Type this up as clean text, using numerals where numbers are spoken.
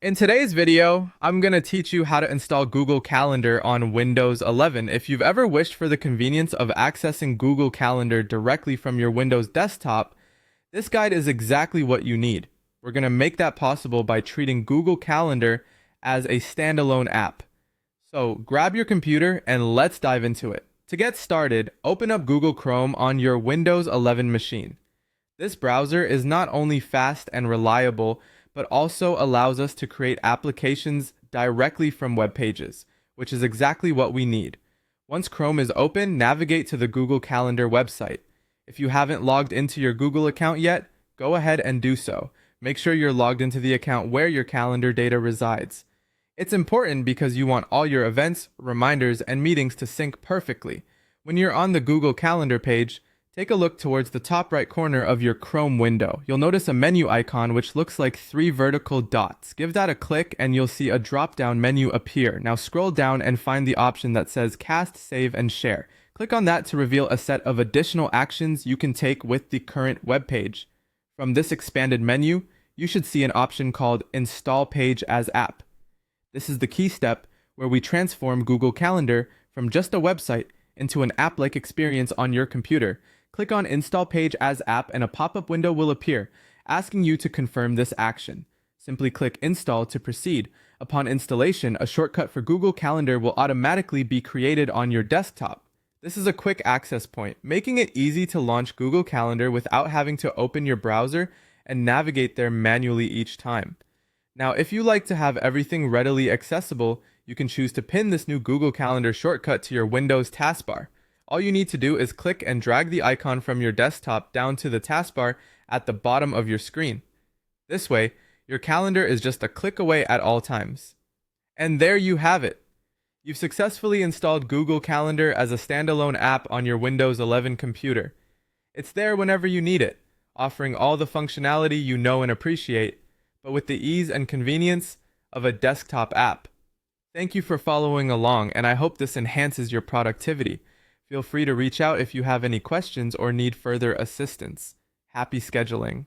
In today's video, I'm going to teach you how to install Google Calendar on Windows 11. If you've ever wished for the convenience of accessing Google Calendar directly from your Windows desktop, this guide is exactly what you need. We're going to make that possible by treating Google Calendar as a standalone app. So grab your computer and let's dive into it. To get started, open up Google Chrome on your Windows 11 machine. This browser is not only fast and reliable, but also allows us to create applications directly from web pages, which is exactly what we need. Once Chrome is open, navigate to the Google Calendar website. If you haven't logged into your Google account yet, go ahead and do so. Make sure you're logged into the account where your calendar data resides. It's important because you want all your events, reminders, and meetings to sync perfectly. When you're on the Google Calendar page, take a look towards the top right corner of your Chrome window. You'll notice a menu icon which looks like 3 vertical dots. Give that a click and you'll see a drop-down menu appear. Now scroll down and find the option that says Cast, Save, and Share. Click on that to reveal a set of additional actions you can take with the current web page. From this expanded menu, you should see an option called Install Page as App. This is the key step where we transform Google Calendar from just a website into an app-like experience on your computer. Click on Install Page as App and a pop-up window will appear, asking you to confirm this action. Simply click Install to proceed. Upon installation, a shortcut for Google Calendar will automatically be created on your desktop. This is a quick access point, making it easy to launch Google Calendar without having to open your browser and navigate there manually each time. Now, if you like to have everything readily accessible, you can choose to pin this new Google Calendar shortcut to your Windows taskbar. All you need to do is click and drag the icon from your desktop down to the taskbar at the bottom of your screen. This way, your calendar is just a click away at all times. And there you have it. You've successfully installed Google Calendar as a standalone app on your Windows 11 computer. It's there whenever you need it, offering all the functionality you know and appreciate, but with the ease and convenience of a desktop app. Thank you for following along, and I hope this enhances your productivity. Feel free to reach out if you have any questions or need further assistance. Happy scheduling.